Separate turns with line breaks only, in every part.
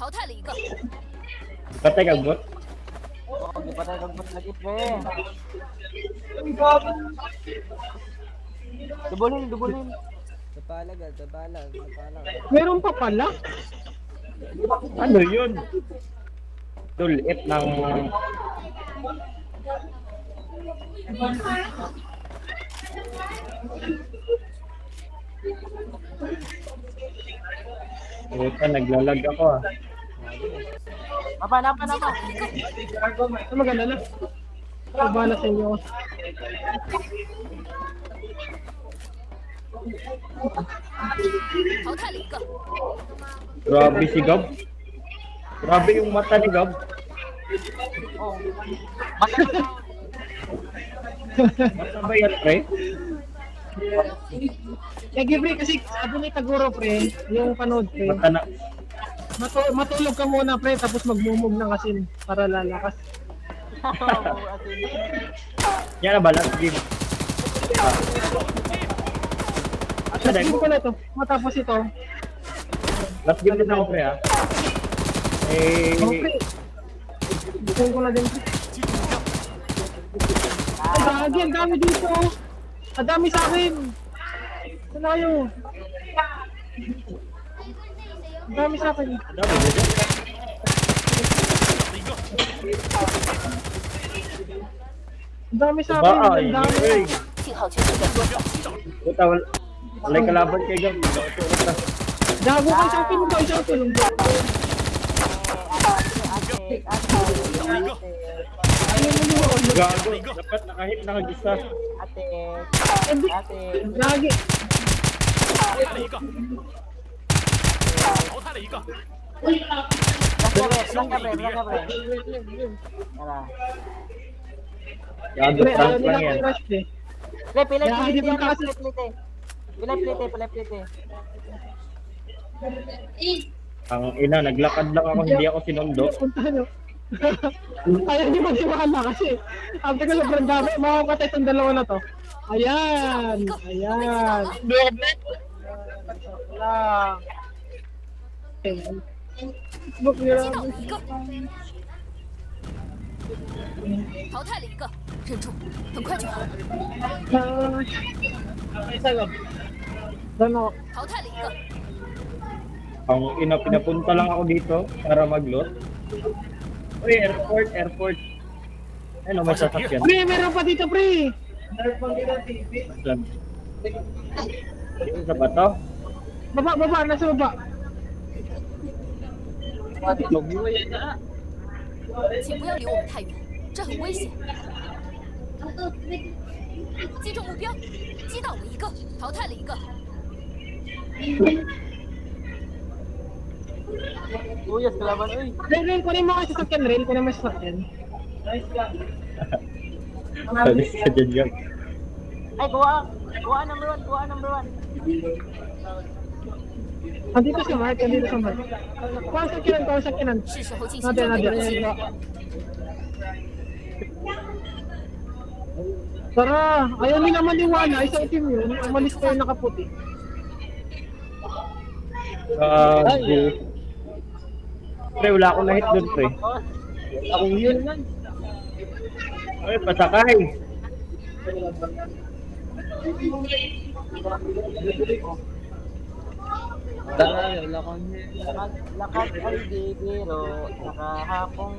淘汰了一个，
Patay kag bot.
Oo, di pa tayo kagbot lagi, pre. Dubulin.
Napalag.
Meron pa pala?
Ano yun? Dulit ng... Ito, naglalag ako ah.
Apa.
击倒了一个，
Ano maganda na? Pabala sa inyo.
淘汰了一个，
Grabe si Gab. Grabe yung mata ni Gab.
Oh.
Mata ba yan, pre?
Kaya pre, kasi sabi ni Taguro pre, yung panood pre,
Mata na...
matulog ka muna pre, tapos magmumog ng asin para lalakas.
Yan na ba? Last game.
Last game ko na ito, matapos ito.
Last game din ako, pre, ha? Eh...
Okay. Bukong ko na din pre. Ay, gagi, ang dami dito. Ang dami sa akin. Saan na kayo? Ang dami sa akin. Ang dami sa akin.
Ba, ay,
Ang dami.
ay.
信号球正在缩小，
Puta, walay kalaban kay Gab.
Gago ka, isang tulong ka, isang tulong ka.
Gago, dapat nakahit nakag-isa.
Hindi. Lagi.
淘汰了一个，
Lang ka, pre. Tara.
Gago,
Pre, ayaw
prank
nila
lang yan.
kong rush eh.
Pre, pilay
Yeah,
plate
hindi
yan,
mo kasi-
pilay plate.
Ang ina, naglakad lang ako, hindi ako sinundo.
Puntahan nyo. Ayaw nyo maniwala kasi. After ko sobrang dami, makakatay itong dalawa na to. Ayan. Ayan. Lang. Facebook nyo
击
lang.
倒了一个，淘汰了一个，忍住，很快就好，
Isa lang. Ano?
淘汰了一个，
Ang ina, pinapunta lang ako dito para mag-loot. Uy, airport. Ano, may sasakyan.
Pre, meron pa dito, pre.
Saan? Sa ba to?
Baba, nasa baba.
请不要离我们太远，这很危险。击中目标，击倒了一个，淘汰了一个，
Uyas, kalaban, uy.
Rail, kunin mo kasi sasakyan, Rail. Kunin mo yung sasakyan.
Sabi ka dyan, Gab.
Ay, kuha number one.
Andito si Mark. Kuha ang sakyanan.
是时候进行
Natin.
装备游戏。
Tara, ayaw nila maniwala. Isang team yun. Umalis kayo nakaputi.
Gago. Pre, wala akong na-hit doon, pre.
Akong yun lang.
Uy, pasakay.
Lakad ay di pero nakahapong.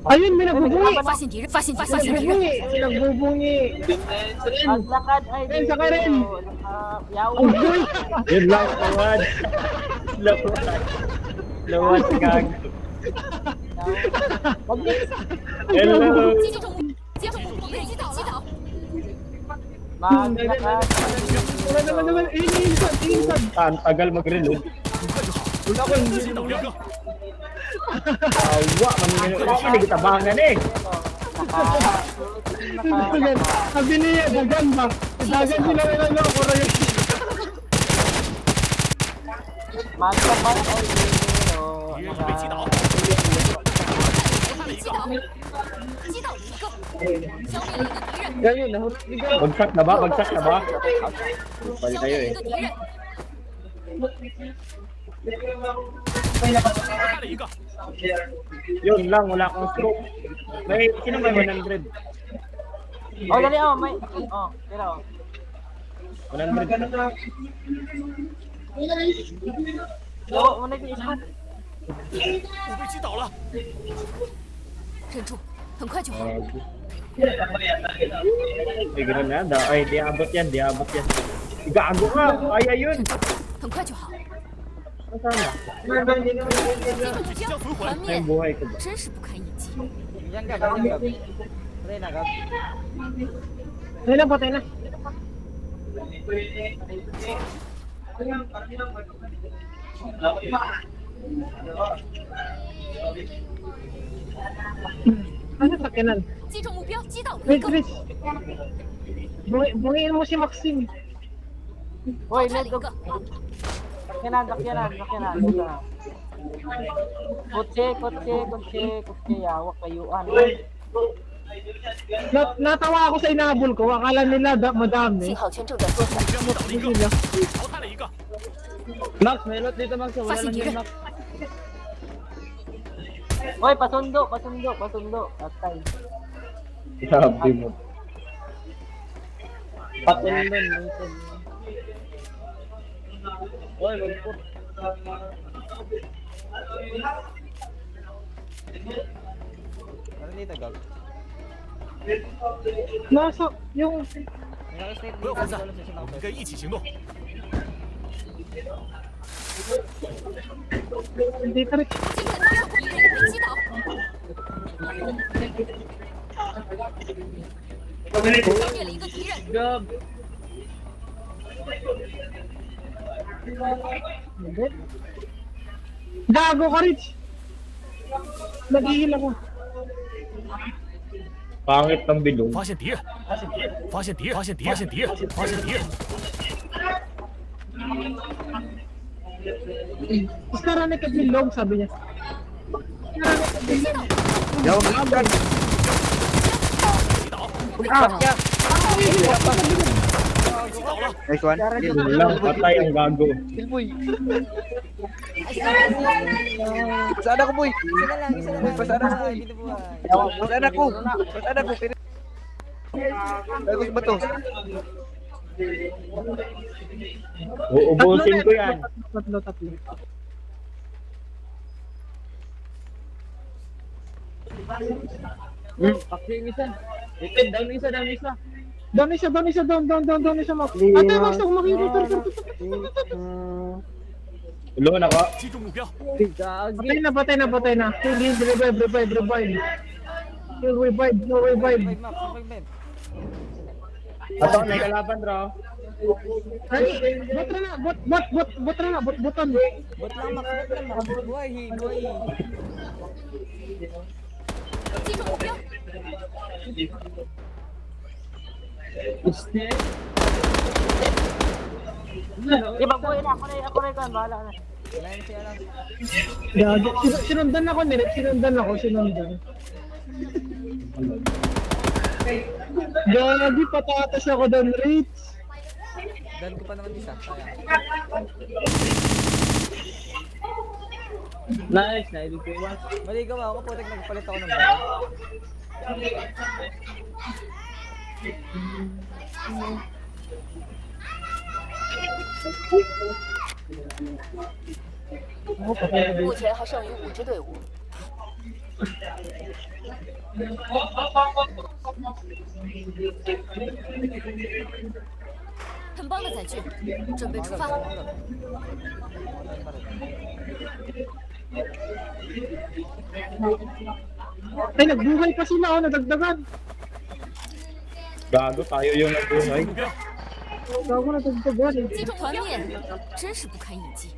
Ayun, may nagbubungi.
发现敌人，发现敌人，
Nagbubungi.
Ang lakad ay di
Ren, saka rin.
pero nakayaw.
Oh, boy.
Yun lang, lawad. Lawad, gago. Hello.
击中目，接中目标，击倒。
Maglakad.
Naman. Inisad.
Ang tagal mag-reload.
击倒两个，
Awa, hindi kita bangan eh.
Sabi niya, dagan ba? Dagan sila rin ano, kura yun.
Maglakad ay di pero
敌人已被击倒，
击倒了一个，消灭了一个敌人，
Ganyan, nahulog ni Gab.
Bagsak na ba? Bagsak na ba? Pali
消
kayo
灭了
eh.
一个敌人，
开了一个，
Yun lang, wala akong scope. Sino may 100?
Oh, dali oh, may... Oh, tira oh.
100 ka na.
Oo, muna yung isip.
我被击倒了，
忍住，很快就好。
May granada. Ay, di abot yan, di abot yan. Gago ka! Kaya yun!
很快就好。
Nasaan na?
记住目标，团
Ay,
灭，
buhay ko ba?
真是不堪一击。
Yan ka, yan ka. Patay na, Gab.
Patay na. Ano sa kanan?
击中目标，击倒了一
Wait,
个，
wait. Bungin mo si Maxine.
Hoy,
淘汰了
net
一个。
Sakyanan. Kutsi, yawak kayuan.
Natawa ako sa inabol ko. Akala nila madami.
信号圈正在缩小，
目标击倒了一个，淘汰了一个，
Max, may lot dito, Max.
发现敌人，
Hoy, pasundo. Patay.
Sabi mo.
Patundo, minsan. Hoy, magput. Ano dito, Gab?
Nasa, yung...
不要分散，我们该一起行动。
Hindi ka rin.
精神高手，一个人被击倒。 消灭了一个敌人，
Gab!
Gago ka, Rich. Naghihil ako.
Pangit ng bilog.
发现敌人，发现敌人，发现敌人，发现敌人，发现敌人，
Mas narinig ka bilog, sabi niya. Narinig ka bilog.
击倒， 击倒了，
Yun lang, patay ang gago.
Pasada ko, boy. Pasada ko. Pasada ko. Pasada ko. Bagus ba to?
Uubusin ko yan.
Tatlo. Down isa, Max. Ate, Max, ako makikita.
Tulungan ako.
击中目标，
Patay na. Heal, revive. Heal, revive.
Ato, may kalaban, bro.
Ay, botan.
Bot lang, Max. Buhay.
击中目标，
Diba, buhay na. Ako na ikaw. Bahala na.
Gago. Sinundan ako. Gagi, patatas ako doon, Rich.
Dan ko pa naman isa.
Nice, naibig ko iwan.
Maligaw ako, putik nagpalit ako ng bahay.
目前还剩余5支队伍。很棒的载具，准备出发。
Ay, nagbuhay pa sila, nadagdagan.
Gago, tayo yung nagbuhay.
目标，
Gago, nadagdagan.
击中团灭，真是不堪一击。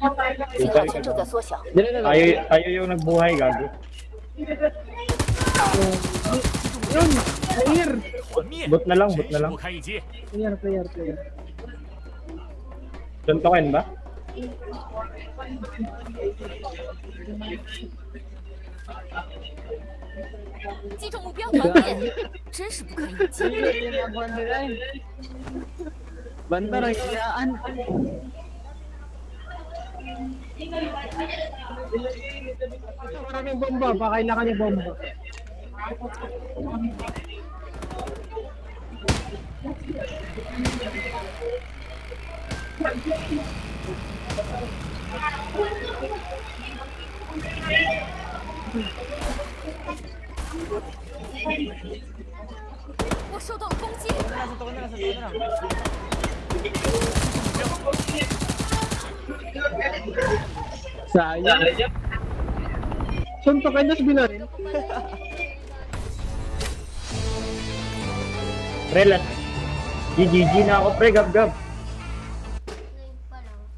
Patay
信号
ka
圈正
na.
在缩小，
Tayo yung nagbuhay, gago.
Yun, player.
团灭，
Bot na lang.
真是不堪一击。
Player.
Suntokin ba?
击中目标，团灭，真是不堪一击。
Banda ng siyaan.
Maraming bomba, baka kailangan niya bomba.
我受到了攻击，
Suntok na lang, suntok na lang.
Sayang. Suntokin na binaril.
Pre, GG na ako pre, gab-gab.